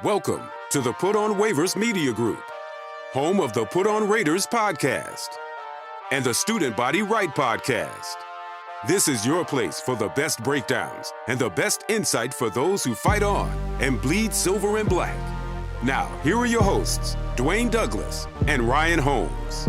Welcome to the Put On Waivers Media Group, home of the Put On Raiders podcast and the Student Body Right podcast. This is your place for the best breakdowns and the best insight for those who fight on and bleed silver and black. Now, here are your hosts, Dwayne Douglas and Ryan Holmes.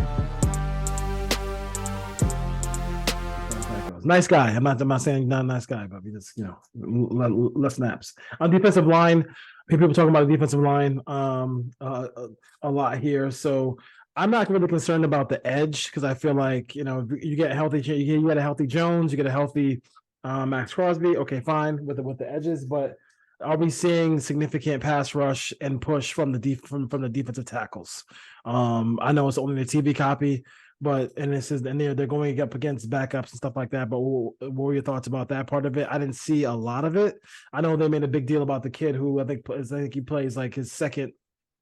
Nice guy. I'm not saying not a nice guy, but we just, less snaps. On defensive line, people talking about the defensive line a lot here. So I'm not really concerned about the edge because I feel like, you get a healthy, you get a healthy Jones, you get a healthy Max Crosby. Okay, fine with the edges, but are we seeing significant pass rush and push from the defensive tackles? I know it's only the TV copy. But they're going up against backups and stuff like that. But what were your thoughts about that part of it? I didn't see a lot of it. I know they made a big deal about the kid who I think he plays like his second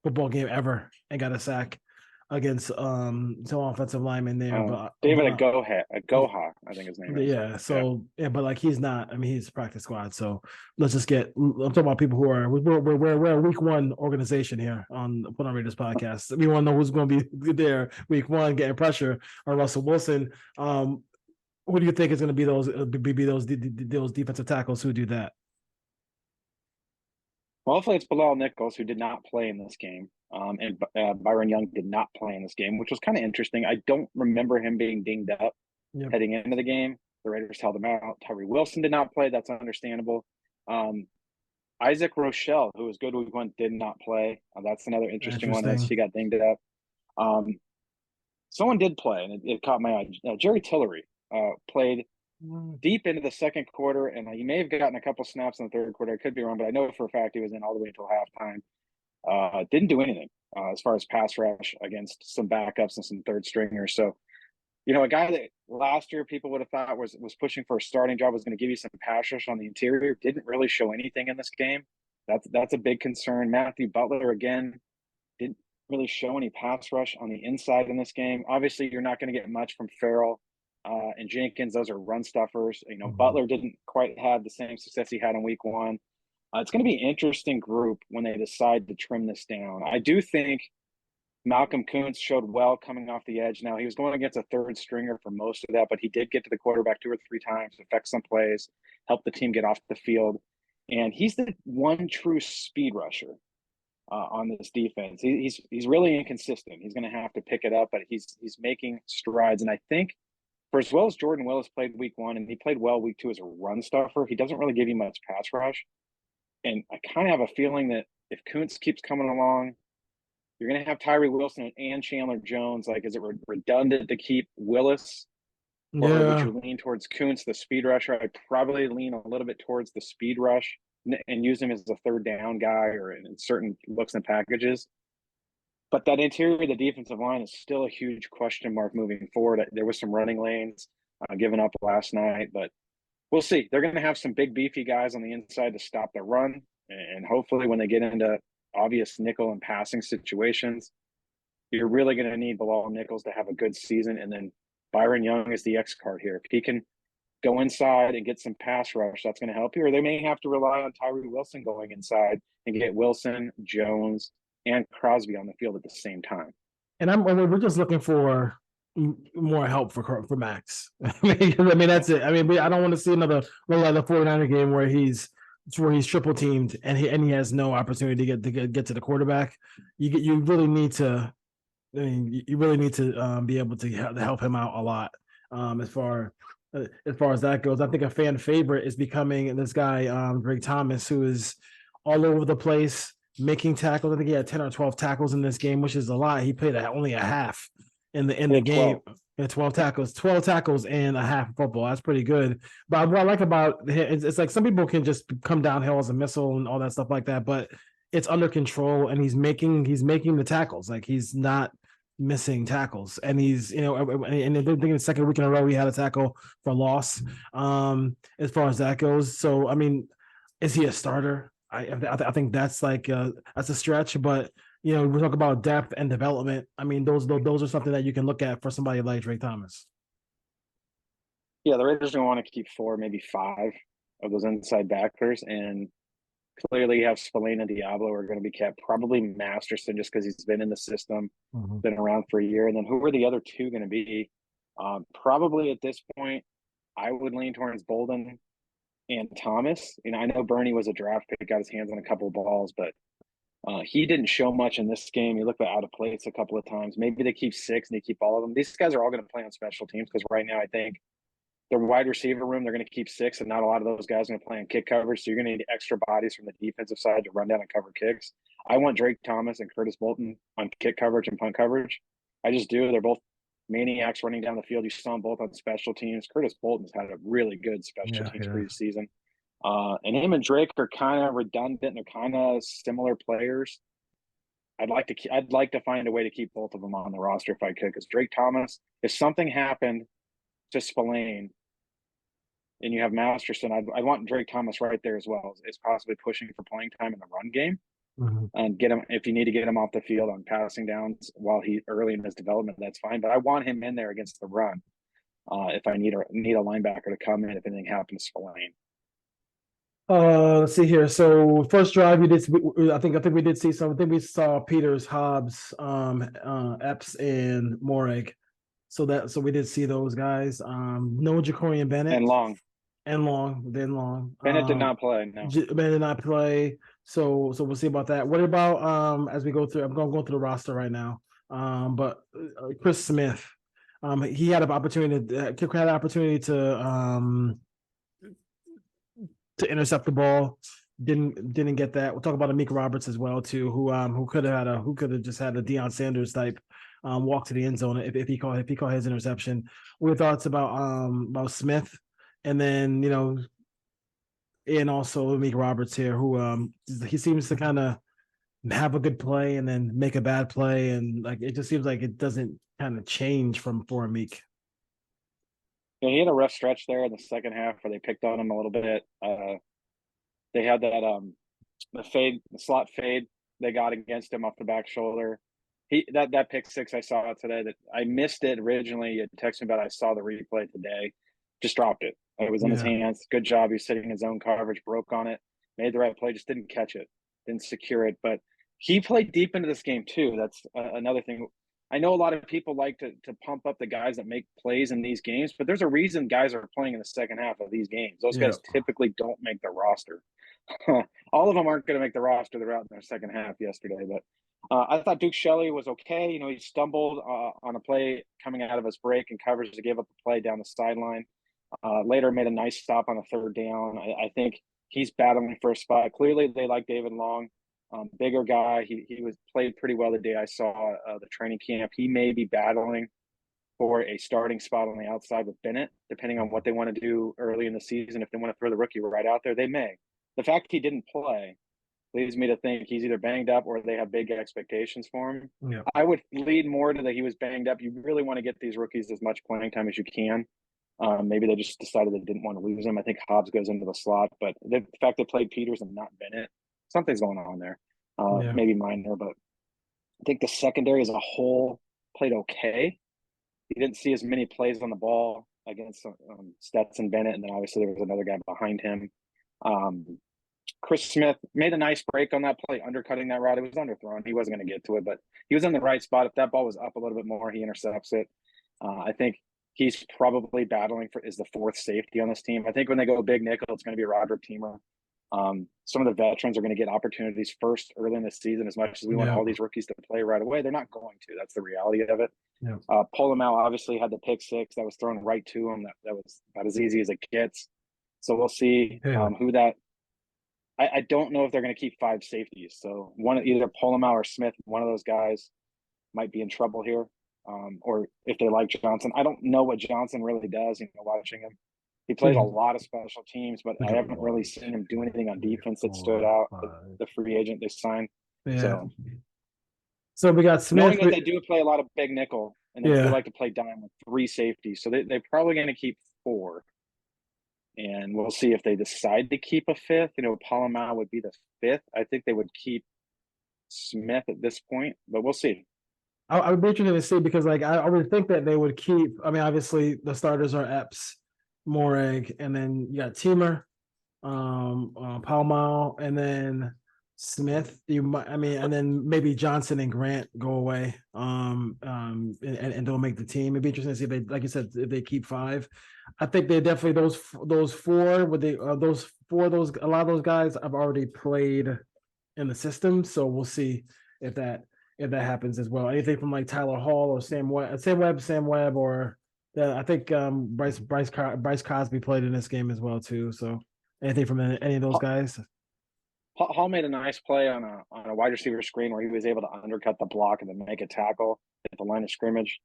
football game ever and got a sack against some offensive lineman there. But David Agoha, I think his name is. Yeah. So but like he's not. I mean, he's a practice squad. So let's just get. I'm talking about people who are. We're a week one organization here on the Put On Raiders podcast. We want to know who's going to be there week one, getting pressure on Russell Wilson. Who do you think is going to be those defensive tackles who do that? Well, hopefully it's Bilal Nichols, who did not play in this game. And Byron Young did not play in this game, which was kind of interesting. I don't remember him being dinged up heading into the game. The Raiders held him out. Tyree Wilson did not play. That's understandable. Isaac Rochelle, who was good week one, did not play. That's another interesting one as he got dinged up. Someone did play, and it caught my eye. Jerry Tillery played deep into the second quarter, and he may have gotten a couple snaps in the third quarter. I could be wrong, but I know for a fact he was in all the way until halftime. Didn't do anything as far as pass rush against some backups and some third stringers. So, a guy that last year people would have thought was pushing for a starting job, was going to give you some pass rush on the interior, didn't really show anything in this game. That's a big concern. Matthew Butler, again, didn't really show any pass rush on the inside in this game. Obviously, you're not going to get much from Farrell and Jenkins. Those are run stuffers. Butler didn't quite have the same success he had in week one. It's going to be an interesting group when they decide to trim this down. I do think Malcolm Kuntz showed well coming off the edge. Now, he was going against a third stringer for most of that, but he did get to the quarterback 2 or 3 times, affect some plays, help the team get off the field. And he's the one true speed rusher on this defense. He's really inconsistent. He's going to have to pick it up, but he's making strides. And I think for as well as Jordan Willis played week one, and he played well week 2 as a run stuffer, he doesn't really give you much pass rush. And I kind of have a feeling that if Kuntz keeps coming along, you're going to have Tyree Wilson and Chandler Jones. Like, is it redundant to keep Willis? Or would you lean towards Kuntz, the speed rusher? I'd probably lean a little bit towards the speed rush and use him as a third down guy or in certain looks and packages. But that interior of the defensive line is still a huge question mark moving forward. There was some running lanes given up last night, but we'll see. They're going to have some big, beefy guys on the inside to stop the run. And hopefully when they get into obvious nickel and passing situations, you're really going to need Bilal Nichols to have a good season. And then Byron Young is the X card here. If he can go inside and get some pass rush, that's going to help you. Or they may have to rely on Tyree Wilson going inside and get Wilson, Jones, and Crosby on the field at the same time. And we're just looking for more help for Max. I mean that's it. I mean, I don't want to see another 49er game where he's triple teamed and he has no opportunity to get to the quarterback. You really need to. I mean, you really need to be able to help him out a lot as far as that goes. I think a fan favorite is becoming this guy Greg Thomas, who is all over the place making tackles. I think he had 10 or 12 tackles in this game, which is a lot. He played only a half in the game. 12 tackles and a half football. That's pretty good. But what I like about it's like some people can just come downhill as a missile and all that stuff like that, but it's under control and he's making the tackles. Like he's not missing tackles, and he's and I think the second week in a row he had a tackle for loss. As far as that goes, so I mean, is he a starter? I think that's that's a stretch, but we talk about depth and development. I mean, those are something that you can look at for somebody like Drake Thomas. Yeah, the Raiders are going to want to keep 4, maybe 5 of those inside backers, and Clearly, you have Spillane and Diablo are going to be kept. Probably Masterson, just because he's been in the system, been around for a year. And then who are the other two going to be? Probably at this point, I would lean towards Bolden and Thomas. I know Bernie was a draft pick, got his hands on a couple of balls, but he didn't show much in this game. He looked out of place a couple of times. Maybe they keep 6 and they keep all of them. These guys are all going to play on special teams because right now I think their wide receiver room, they're going to keep 6, and not a lot of those guys are going to play on kick coverage. So you're going to need extra bodies from the defensive side to run down and cover kicks. I want Drake Thomas and Curtis Bolton on kick coverage and punt coverage. I just do. They're both maniacs running down the field. You saw them both on special teams. Curtis Bolton's had a really good special teams preseason. And him and Drake are kind of redundant. They're kind of similar players. I'd like to find a way to keep both of them on the roster if I could, because Drake Thomas, if something happened to Spillane and you have Masterson, I'd want Drake Thomas right there as well as possibly pushing for playing time in the run game and get him, if you need to get him off the field on passing downs while he early in his development, that's fine. But I want him in there against the run if I need a linebacker to come in if anything happens to Spillane. Let's see here. So first drive, I think we did see some. I think we saw Peters, Hobbs, Epps, and Moreg. So we did see those guys. No Jacorian Bennett and Long. Bennett did not play. No, Bennett did not play. So we'll see about that. What about as we go through? I'm going to go through the roster right now. But Chris Smith, he had an opportunity to intercept the ball, didn't get that. We'll talk about Amik Roberts as well too, who could have just had a Deion Sanders type walk to the end zone if he caught his interception. What are your thoughts about Smith, and then and also Amik Roberts here, who he seems to kind of have a good play and then make a bad play, and like it just seems like it doesn't kind of change for Amik. Yeah, he had a rough stretch there in the second half where they picked on him a little bit. They had that the slot fade they got against him off the back shoulder. That pick six I saw today, that I missed it originally. You texted me about it. I saw the replay today. Just dropped it. It was in his hands. Good job. He was sitting in his own coverage, broke on it, made the right play, just didn't catch it, didn't secure it. But he played deep into this game too. That's another thing. I know a lot of people like to pump up the guys that make plays in these games, but there's a reason guys are playing in the second half of these games. Those guys typically don't make the roster. All of them aren't going to make the roster. They're out in their second half yesterday. But I thought Duke Shelley was okay. He stumbled on a play coming out of his break and coverage to give up the play down the sideline. Later made a nice stop on a third down. I think he's battling for a spot. Clearly, they like David Long. Bigger guy. He was played pretty well the day I saw the training camp. He may be battling for a starting spot on the outside with Bennett, depending on what they want to do early in the season. If they want to throw the rookie right out there, they may. The fact he didn't play leads me to think he's either banged up or they have big expectations for him. Yeah. I would lead more to that he was banged up. You really want to get these rookies as much playing time as you can. Maybe they just decided they didn't want to lose him. I think Hobbs goes into the slot, but the fact they played Peters and not Bennett, something's going on there. Maybe minor, but I think the secondary as a whole played okay. You didn't see as many plays on the ball against Stetson Bennett, and then obviously there was another guy behind him. Chris Smith made a nice break on that play, undercutting that route. It was underthrown. He wasn't going to get to it, but he was in the right spot. If that ball was up a little bit more, he intercepts it. I think he's probably battling is the fourth safety on this team. I think when they go big nickel, it's going to be Roderick Teamer. Some of the veterans are going to get opportunities first early in the season. As much as we want all these rookies to play right away, they're not going to. That's the reality of it. Yeah. Polamalu obviously had the pick six that was thrown right to him. That was about as easy as it gets. So we'll see who that. I don't know if they're going to keep 5 safeties. So either Polamalu or Smith, one of those guys might be in trouble here. Or if they like Johnson, I don't know what Johnson really does. Watching him, he played a lot of special teams, but I haven't really seen him do anything on defense that stood out. The free agent they signed. Yeah. So we got Smith. Knowing that they do play a lot of big nickel, and they do like to play dime with 3 safeties, so they're probably going to keep 4. And we'll see if they decide to keep a 5th. Polamalu would be the 5th. I think they would keep Smith at this point, but we'll see. I would be interested to see because, I would think that they would keep. I mean, obviously the starters are Epps, Moreg, and then you got Teamer, Palmao, and then Smith. And then maybe Johnson and Grant go away. And don't make the team. It'd be interesting to see if they, like you said, if they keep five. I think they definitely those four. Would they those a lot of those guys have already played in the system, so we'll see if that happens as well. Anything from like Tyler Hall or Sam Webb, or I think Bryce Cosby played in this game as well too. So anything from any of those guys? Hall made a nice play on a wide receiver screen where he was able to undercut the block and then make a tackle at the line of scrimmage.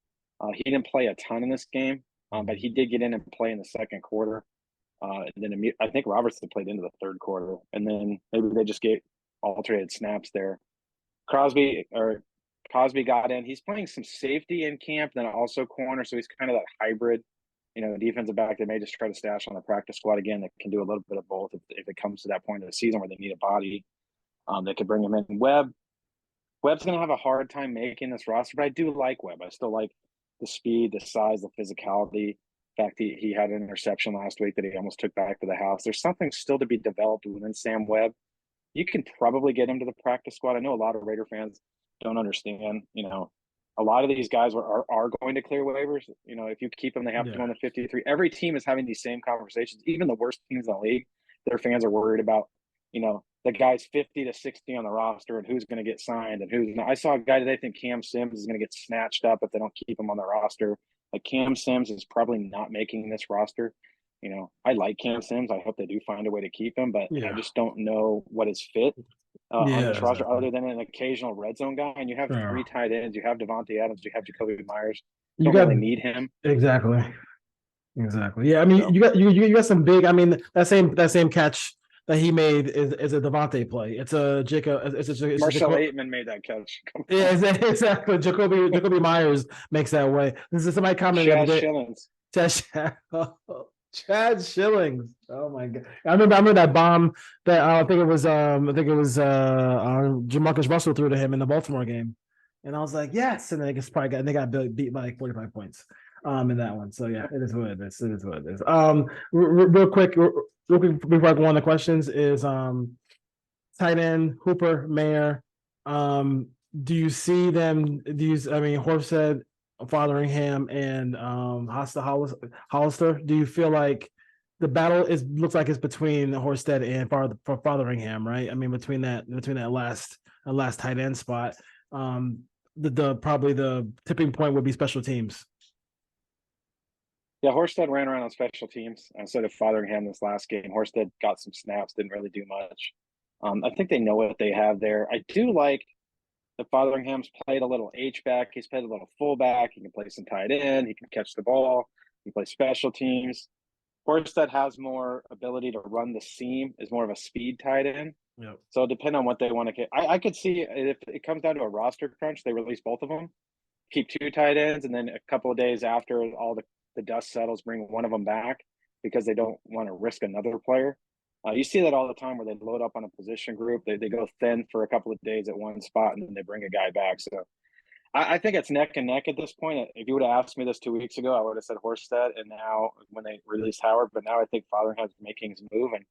He didn't play a ton in this game, but he did get in and play in the second quarter. And then I think Robertson played into the third quarter, and then maybe they just get alternated snaps there. Cosby got in. He's playing some safety in camp, then also corner, so he's kind of that hybrid, defensive back that may just try to stash on the practice squad again. That can do a little bit of both if it comes to that point of the season where they need a body. They could bring him in. Webb's going to have a hard time making this roster, but I do like Webb. I still like the speed, the size, the physicality. In fact, he had an interception last week that he almost took back to the house. There's something still to be developed within Sam Webb. You can probably get him to the practice squad. I know a lot of Raider fans don't understand. A lot of these guys are going to clear waivers. If you keep them, they have to go on the 53. Every team is having these same conversations. Even the worst teams in the league, their fans are worried about, the guys 50 to 60 on the roster and who's going to get signed and who's not. I saw a guy today think Cam Sims is going to get snatched up if they don't keep him on the roster. Like Cam Sims is probably not making this roster. I like Cam Sims. I hope they do find a way to keep him, but I just don't know what is fit on this roster other than an occasional red zone guy. And you have three tight ends. You have Devontae Adams. You have Jacoby Myers. You don't really need him. Exactly. Yeah, I mean, you got some big. I mean, that same catch that he made is a Devontae play. It's a Jacob. Marshall Aitman made that catch. Yeah, exactly. Jacoby Myers makes that way. This is somebody commented the other day. Chad Shillings. Oh my god! I remember that bomb that I think it was Jamarcus Russell threw to him in the Baltimore game, and I was like, yes. And then they got beat by like 45 points in that one. So yeah, it is what it is. It is what it is. Real quick before I go on the questions is tight end Hooper Mayer. Do you see them? Horsted, Fotheringham, and Hollister. Do you feel like the battle looks like it's between Horsted and Fotheringham, right? I mean, between that last tight end spot, probably the tipping point would be special teams. Yeah, Horsted ran around on special teams instead of Fotheringham this last game. Horsted got some snaps, didn't really do much. I think they know what they have there. I do like the Fotheringham's played a little H-back. He's played a little fullback. He can play some tight end. He can catch the ball. He can play special teams. Horsted has more ability to run the seam, is more of a speed tight end. Yep. So depending on what they want to get. I could see if it comes down to a roster crunch, they release both of them, keep two tight ends, and then a couple of days after all the dust settles, bring one of them back because they don't want to risk another player. You see that all the time where they load up on a position group. They go thin for a couple of days at one spot, and then they bring a guy back. So I think it's neck and neck at this point. If you would have asked me this 2 weeks ago, I would have said Horsted, and now when they released Howard. But now I think Fotheringham's making his move, and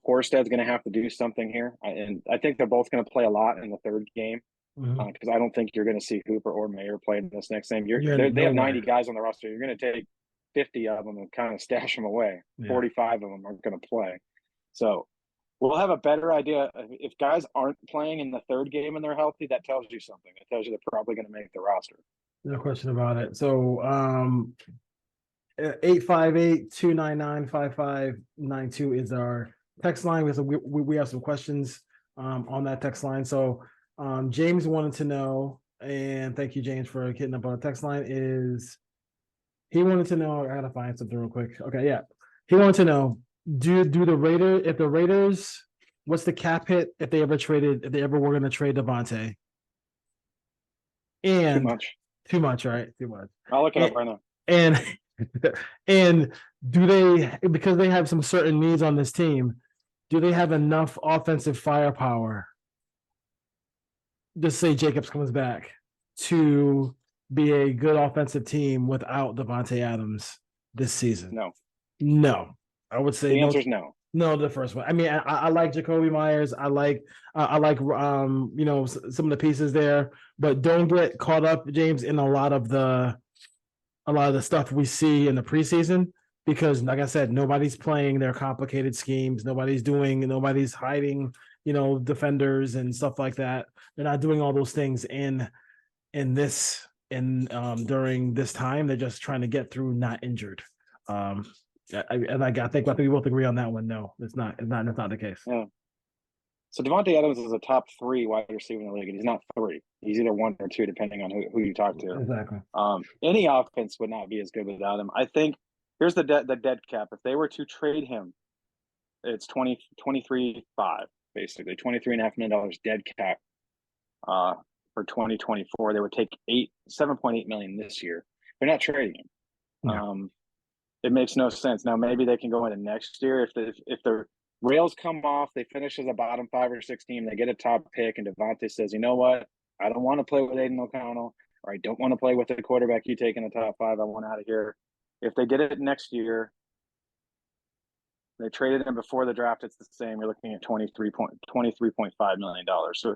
Horsted's going to have to do something here. And I think they're both going to play a lot in the third game because I don't think you're going to see Hooper or Mayer play in this next game. They have 90 guys on the roster. You're going to take 50 of them and kind of stash them away. 45 of them are going to play. So we'll have a better idea. If guys aren't playing in the third game and they're healthy, that tells you something. It tells you they're probably going to make the roster. No question about it. So 858-299-5592 is our text line. We have some questions on that text line. So James wanted to know, and thank you, James, for hitting up on the text line, he wanted to know, I gotta find something real quick. Okay, yeah. He wanted to know, do the Raiders, what's the cap hit if they ever were gonna trade Devontae? And too much, right? Too much. I'll look it up right now. And do they, because they have some certain needs on this team, do they have enough offensive firepower, just say Jacobs comes back, to be a good offensive team without Devontae Adams this season? No. I would say the answer is no. No, the first one. I mean, I like Jacoby Myers. Some of the pieces there, but don't get caught up, James, in a lot of the stuff we see in the preseason because, like I said, nobody's playing their complicated schemes. Nobody's hiding, defenders and stuff like that. They're not doing all those things in this in during this time. They're just trying to get through not injured. I think we both agree on that one. No, it's not. It's not the case. Yeah. So Devontae Adams is a top 3 wide receiver in the league, and he's not 3. He's either 1 or 2, depending on who you talk to. Exactly. Any offense would not be as good without him. I think here's the dead cap. If they were to trade him, it's 23.5, basically $23.5 million dead cap for 2024. They would take 7.8 million this year. They're not trading him. Yeah. It makes no sense. Now maybe they can go into next year if the rails come off, they finish as a bottom 5 or 6 team, they get a top pick, and Devontae says, you know what? I don't want to play with Aiden O'Connell, or I don't want to play with the quarterback you take in the top 5. I want out of here. If they did it next year, they traded him before the draft, it's the same. You're looking at $23.5 million. So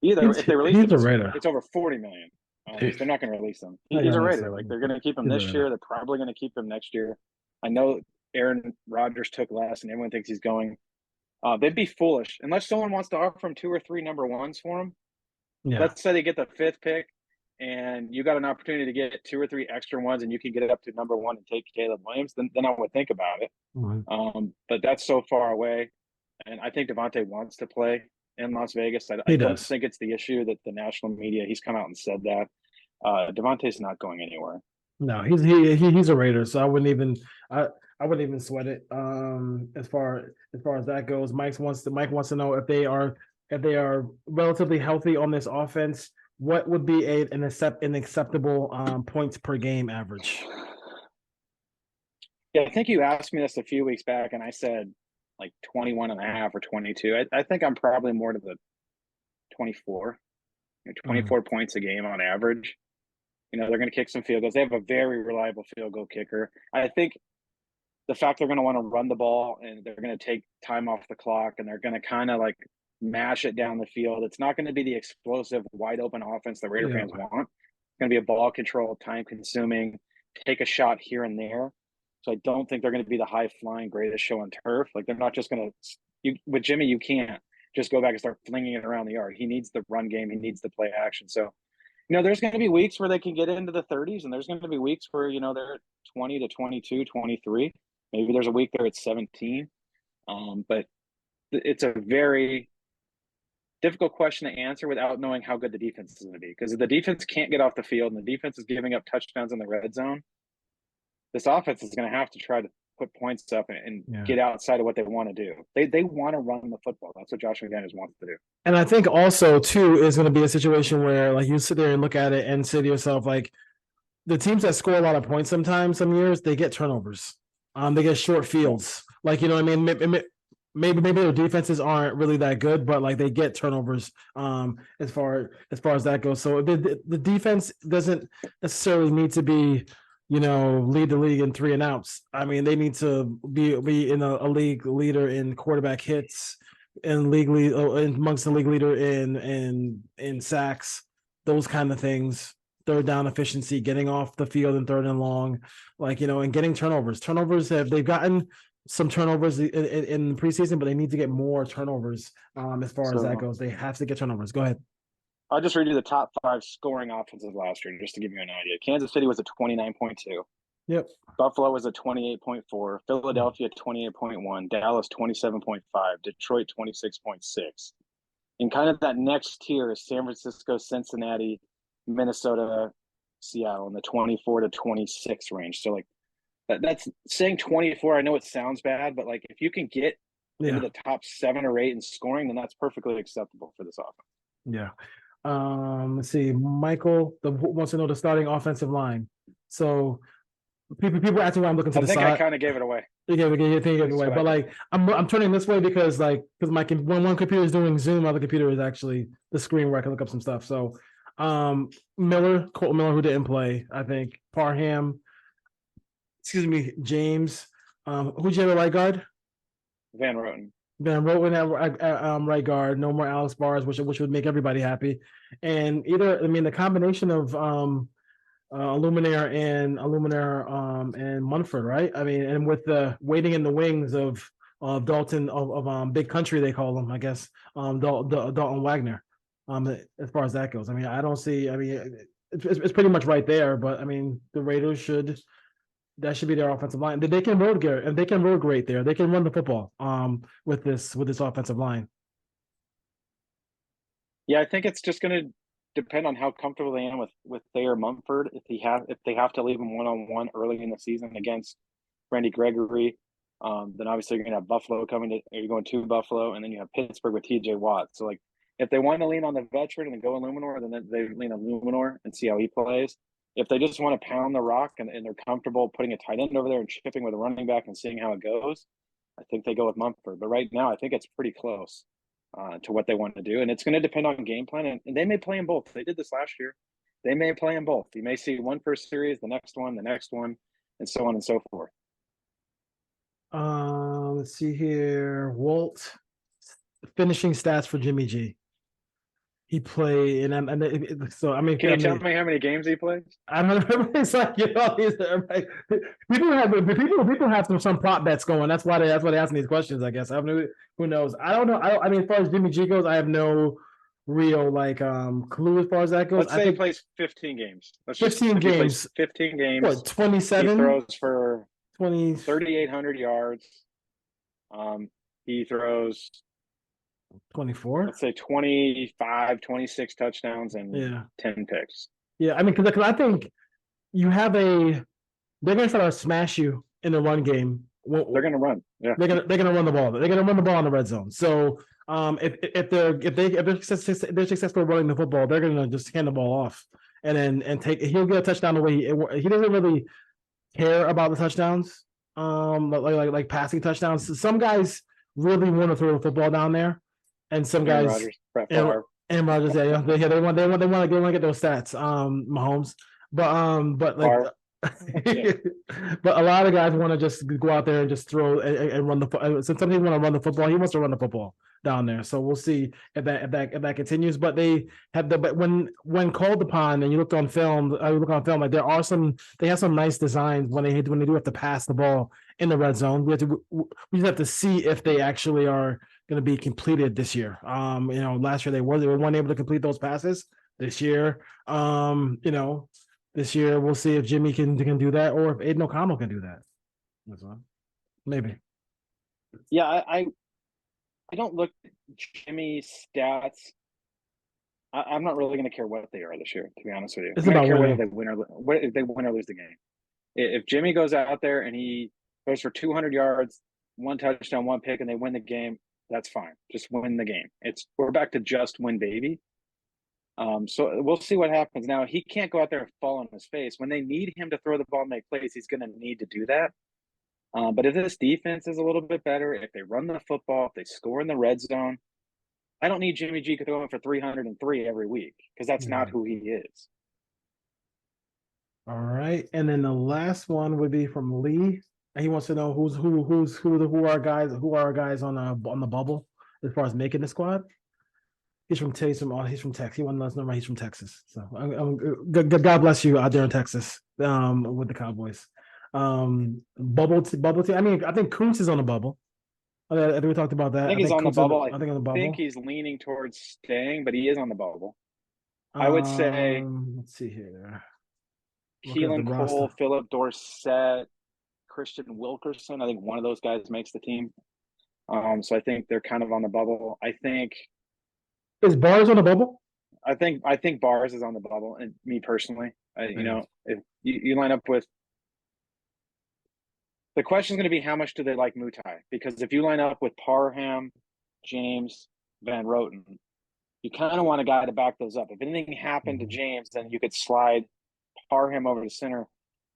if they release him, it's over $40 million. They're not going to release him. He's a Raider. Like, they're going to keep him this year. They're probably going to keep him next year. I know Aaron Rodgers took less, and everyone thinks he's going. They'd be foolish unless someone wants to offer him 2 or 3 number ones for him. Yeah. Let's say they get the 5th pick, and you got an opportunity to get 2 or 3 extra ones, and you can get it up to number 1 and take Caleb Williams. Then I would think about it. Mm-hmm. But that's so far away, and I think Devontae wants to play in Las Vegas. I don't think it's the issue that the national media. He's come out and said that Devontae's not going anywhere. No, he's a Raider, so I wouldn't even sweat it. As far as that goes, Mike wants to know if they are relatively healthy on this offense. What would be an acceptable points per game average? Yeah, I think you asked me this a few weeks back, and I said like 21.5 or 22. I think I'm probably more to the 24 points a game on average. They're going to kick some field goals. They have a very reliable field goal kicker. I think the fact they're going to want to run the ball and they're going to take time off the clock and they're going to kind of like mash it down the field. It's not going to be the explosive, wide open offense the Raider fans want. It's going to be a ball control, time consuming, take a shot here and there. So I don't think they're going to be the high flying greatest show on turf. Like, they're not just going to, with Jimmy, you can't just go back and start flinging it around the yard. He needs the run game. He needs the play action. So, there's going to be weeks where they can get into the 30s, and there's going to be weeks where, they're at 20 to 22, 23. Maybe there's a week there at 17. But it's a very difficult question to answer without knowing how good the defense is going to be. Because if the defense can't get off the field and the defense is giving up touchdowns in the red zone, this offense is going to have to try to put points up and get outside of what they want to do. They want to run the football. That's what Josh McDaniels wants to do. And I think also, too, is going to be a situation where, like, you sit there and look at it and say to yourself, like, the teams that score a lot of points sometimes, some years, they get turnovers. They get short fields. Like, you know what I mean? Maybe their defenses aren't really that good, but, like, they get turnovers as far as that goes. So the defense doesn't necessarily need to be, lead the league in 3 and outs. I mean, they need to be in a league leader in quarterback hits, and amongst the league leader in sacks, those kind of things. Third down efficiency, getting off the field in 3rd and long, and getting turnovers. They've gotten some turnovers in the preseason, but they need to get more turnovers as far as that goes. They have to get turnovers. Go ahead. I'll just read you the top 5 scoring offenses last year, just to give you an idea. Kansas City was at 29.2. Yep. Buffalo was at 28.4. Philadelphia 28.1. Dallas 27.5. Detroit 26.6. And kind of that next tier is San Francisco, Cincinnati, Minnesota, Seattle in the 24 to 26 range. So, like, that's saying 24. I know it sounds bad, but, like, if you can get into the top 7 or 8 in scoring, then that's perfectly acceptable for this offense. Yeah. Let's see. Michael wants to know the starting offensive line. So people asking why I'm looking to the side. I think I kind of gave it away. You gave it away, but like I'm turning this way because when one computer is doing Zoom, other computer is actually the screen where I can look up some stuff. So Colton Miller, who didn't play, I think James. Who'd you have at right guard? Van Roten. Van Roten at right guard. No more Alex Bars, which would make everybody happy. And the combination of Illuminaire and Munford, right? I mean, and with the waiting in the wings of Dalton of Big Country, they call him, I guess, Dalton Wagner. As far as that goes, I mean, I don't see. I mean, it's pretty much right there. But I mean, the Raiders should. That should be their offensive line. They can road great, and they can road great there. They can run the football with this offensive line. Yeah, I think it's just going to depend on how comfortable they are with Thayer Mumford. If they have to leave him 1-on-1 early in the season against Randy Gregory, then obviously you're going to have Buffalo you're going to Buffalo, and then you have Pittsburgh with TJ Watt. So like, if they want to lean on the veteran and go Illuminor, then they lean on Illuminor and see how he plays. If they just want to pound the rock and they're comfortable putting a tight end over there and chipping with a running back and seeing how it goes, I think they go with Mumford. But right now, I think it's pretty close to what they want to do. And it's going to depend on game plan. And they may play in both. They did this last year. They may play in both. You may see one first series, the next one, and so on and so forth. Let's see here. Walt, finishing stats for Jimmy G. He played, so I mean, can you tell me how many games he plays? I don't know. It's like, you know, people have some prop bets going. That's why they're asking these questions. I guess who knows. I don't know. I mean, as far as Jimmy G goes, I have no real clue as far as that goes. Let's say he plays 15 games. 15 games. 15 games. What, 27? He throws for 3,800 yards. He throws 24. Let's say 25, 26 touchdowns and 10 picks. Yeah, I mean, because I think you have they're going to try to smash you in the run game. They're going to run. Yeah, they're going to run the ball. They're going to run the ball in the red zone. So if they're successful running the football, they're going to just hand the ball off and he'll get a touchdown the way he doesn't really care about the touchdowns. Like passing touchdowns. Some guys really want to throw the football down there. And some guys, and Rodgers, they want to get those stats, Mahomes, but like, but a lot of guys want to just go out there and just throw and run the. So some people want to run the football. He wants to run the football down there. So we'll see if that continues. But they have but when called upon, and you look on film, like they have some nice designs when they do have to pass the ball in the red zone. We just have to see if they actually are going to be completed this year. Last year they weren't able to complete those passes. This year, this year we'll see if Jimmy can do that or if Aiden O'Connell can do that. That's all. Maybe. Yeah, I don't look at Jimmy's stats. I'm not really going to care what they are this year, to be honest with you. It's about whether they win or lose the game. If Jimmy goes out there and he goes for 200 yards, 1 touchdown, 1 pick, and they win the game, that's fine. Just win the game. We're back to just win, baby. So we'll see what happens. Now, he can't go out there and fall on his face. When they need him to throw the ball and make plays, he's going to need to do that. But if this defense is a little bit better, if they run the football, if they score in the red zone, I don't need Jimmy G throwing for 303 every week because that's not who he is. All right, and then the last one would be from Lee. He wants to know who are our guys on the bubble as far as making the squad. He's from Texas. He wanted to let us know he's from Texas. So God bless you out there in Texas with the Cowboys. Bubble team. I mean, I think Kuntz is on the bubble. I think we talked about that. I think he's on the bubble. I think on the bubble. I think he's leaning towards staying, but he is on the bubble. I would say. Let's see here. Keelan Cole, Philip Dorsett, Christian Wilkerson. I think one of those guys makes the team. So I think they're kind of on the bubble. I think. Is Bars on the bubble? I think Bars is on the bubble, and me personally, if you line up with. The question is going to be how much do they like Mutai? Because if you line up with Parham, James, Van Roten, you kind of want a guy to back those up. If anything happened to James, then you could slide Parham over to center.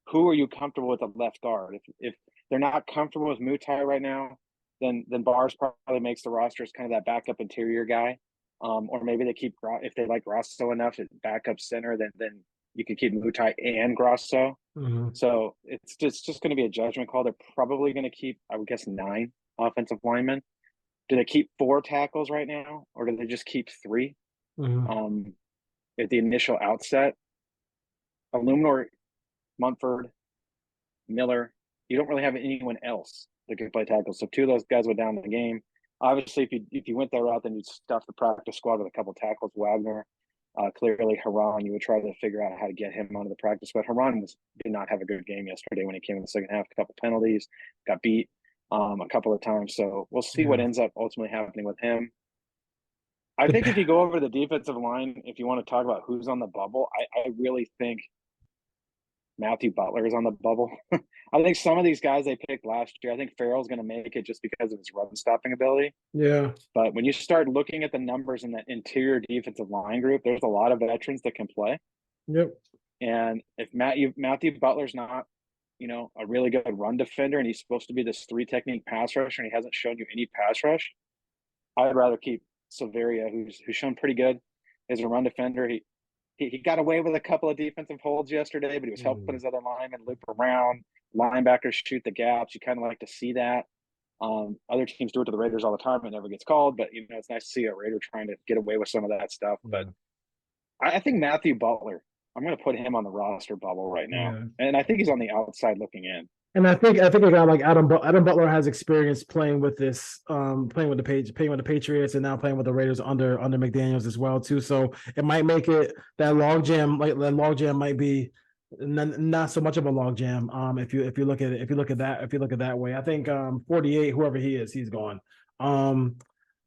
Who are you comfortable with at left guard? If they're not comfortable with Mutai right now, then Bars probably makes the roster as kind of that backup interior guy. Or maybe they keep if they like Grosso enough at backup center, then you can keep Mutai and Grosso. Mm-hmm. So it's just going to be a judgment call. They're probably going to keep, I would guess, 9 offensive linemen. Do they keep 4 tackles right now, or do they just keep 3? Mm-hmm. At the initial outset, Illuminor, Munford, Miller, you don't really have anyone else that can play tackle. So 2 of those guys went down in the game. Obviously, if you went that route, then you'd stuff the practice squad with a couple tackles. Wagner, clearly Haran, you would try to figure out how to get him onto the practice squad. Haran did not have a good game yesterday when he came in the second half. A couple penalties, got beat a couple of times. So we'll see what ends up ultimately happening with him. I think if you go over the defensive line, if you want to talk about who's on the bubble, I really think Matthew Butler is on the bubble. I think some of these guys they picked last year, I think Farrell's going to make it just because of his run stopping ability. Yeah. But when you start looking at the numbers in that interior defensive line group, there's a lot of veterans that can play. Yep. And if Matthew Butler's not, a really good run defender and he's supposed to be this 3 technique pass rusher and he hasn't shown you any pass rush, I'd rather keep Silveria, who's shown pretty good as a run defender. He got away with a couple of defensive holds yesterday, but he was helping his other linemen loop around. Linebackers shoot the gaps. You kind of like to see that. Other teams do it to the Raiders all the time. It never gets called, but it's nice to see a Raider trying to get away with some of that stuff. But I think Matthew Butler, I'm going to put him on the roster bubble right now, and I think he's on the outside looking in. And I think a guy like Adam Butler has experience playing with the Patriots, and now playing with the Raiders under McDaniels as well too. So it might make it that logjam might be not so much of a logjam. If you look at that way, I think 48, whoever he is, he's gone. Hearn,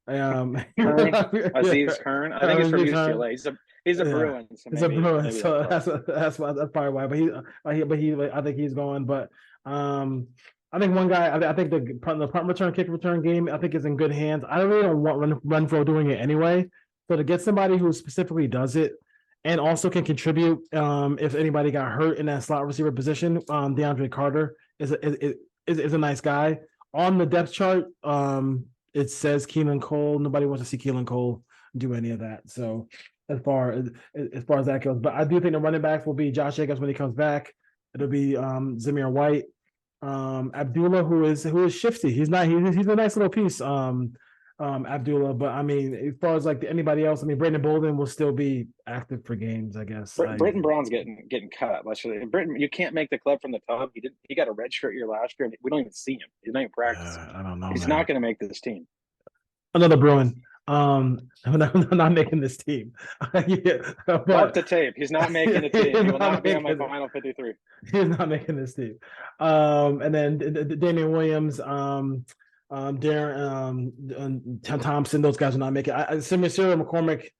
Aziz Hearn. I think he's from UCLA. He's a Bruin. So he's a Bruin. So that's probably why. But I think he's going. But I think one guy. I think the punt return, kick return game, I think is in good hands. I really don't want Renfro doing it anyway. So to get somebody who specifically does it and also can contribute, if anybody got hurt in that slot receiver position, DeAndre Carter is a nice guy. On the depth chart, it says Keelan Cole. Nobody wants to see Keelan Cole do any of that. So as far as that goes, but I do think the running backs will be Josh Jacobs when he comes back. It'll be Zamir White, Abdullah, who is shifty. He's a nice little piece, Abdullah. But I mean, as far as like anybody else, I mean, Brandon Bolden will still be active for games, I guess. Britton Brown's getting cut. Britton, you can't make the club from the tub. He got a red shirt year last year, and we don't even see him. He's not even practicing. I don't know. He's not going to make this team. Another Bruin. I'm not making this team. But up to tape. He's not making the team. He will not be on my final 53. He's not making this team. And then Damian Williams, Darren, Thompson, those guys are not making it. Cyril McCormick,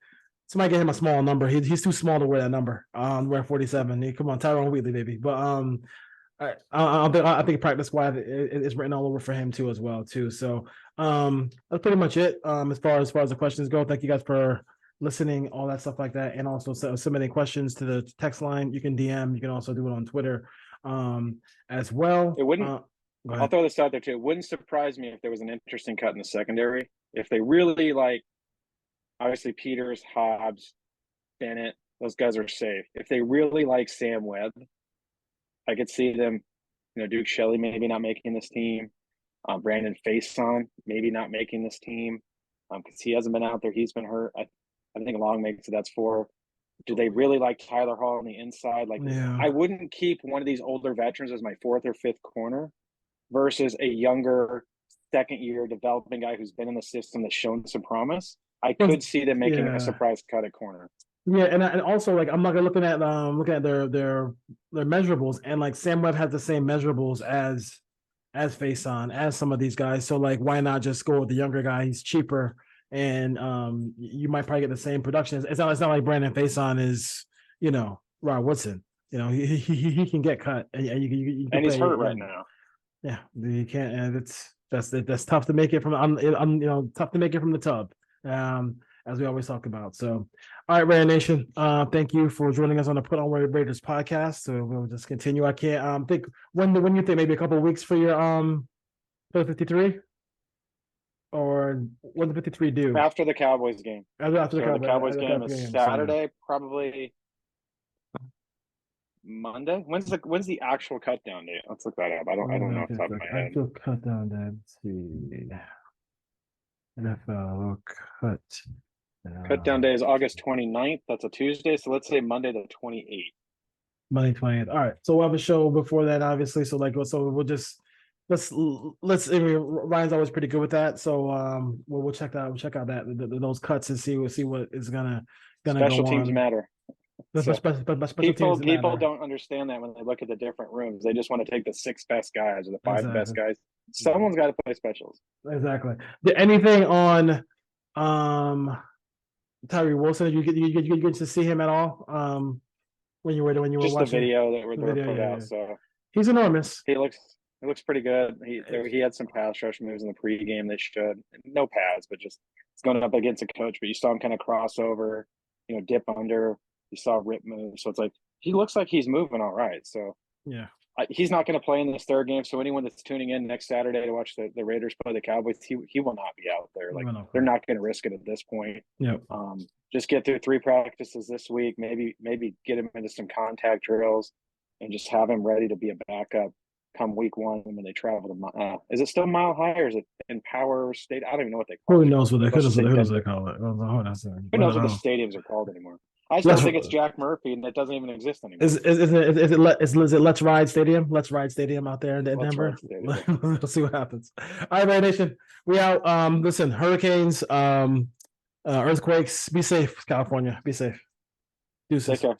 somebody get him a small number. He's too small to wear that number. Wear 47. Come on, Tyrone Wheatley, baby. But I think practice squad is written all over for him too as well too. So that's pretty much it as far as the questions go. Thank you guys for listening, all that stuff like that, and also submitting questions to the text line. You can DM. You can also do it on Twitter as well. It wouldn't. I'll throw this out there too. It wouldn't surprise me if there was an interesting cut in the secondary. If they really obviously Peters, Hobbs, Bennett, those guys are safe. If they really like Sam Webb, I could see them, Duke Shelley maybe not making this team. Brandon Faison maybe not making this team because he hasn't been out there. He's been hurt. I think Long makes it. That's 4. Do they really like Tyler Hall on the inside? I wouldn't keep one of these older veterans as my 4th or 5th corner versus a younger second-year developing guy who's been in the system that's shown some promise. I could see them making a surprise cut at corner. Yeah, and also I'm looking at their measurables, and Sam Webb has the same measurables as Faison, as some of these guys. So why not just go with the younger guy? He's cheaper, and you might probably get the same production. It's not like Brandon Faison is Rod Woodson. He can get cut, and you and he's hurt right now. Yeah, you can't, and that's tough to make it from tough to make it from the tub. As we always talk about. So, all right, Raider Nation, thank you for joining us on the Put On Raiders podcast. So we'll just continue. I can't think when you think maybe a couple of weeks for your for the 53, or what the 53 do after the Cowboys game. After the Cowboys game is Saturday, probably Monday. When's the actual cut down date? Let's look that up. I don't know off the top of my head. Actual cut down day. Let's see. NFL cut. Cut down day is August 29th. That's a Tuesday. So let's say Monday the 28th. Monday 20th. All right. So we'll have a show before that, obviously. So we'll just let's. I mean, Ryan's always pretty good with that. So we'll check that. We'll check out those cuts and see what is gonna Special go teams on. matter. So, people don't understand that when they look at the different rooms. They just want to take the 6 best guys or the 5 best guys. Someone's got to play specials. Exactly. Anything on Tyree Wilson? Did you get to see him at all? When you were just watching the video that were put out. Yeah. So he's enormous. He looks pretty good. He had some pass rush moves in the pregame. They should no pads, but just it's going up against a coach. But you saw him kind of cross over, dip under. You saw rip move. So it's like he looks like he's moving all right. So yeah. He's not going to play in this third game. So anyone that's tuning in next Saturday to watch the Raiders play the Cowboys, he will not be out there. Like they're not going to risk it at this point. Yeah. Just get through 3 practices this week. Maybe get him into some contact drills, and just have him ready to be a backup come week 1 when they travel to. Is it still Mile High or is it in Power State? I don't even know what they call it. Who knows what they call it? Who knows what the stadiums are called anymore? I still think it's Jack Murphy, and it doesn't even exist anymore. Is it Let's Ride Stadium? Let's Ride Stadium out there in Denver. We'll see what happens. All right, Raider Nation, we out. Listen, hurricanes, earthquakes. Be safe, California. Be safe. Take care.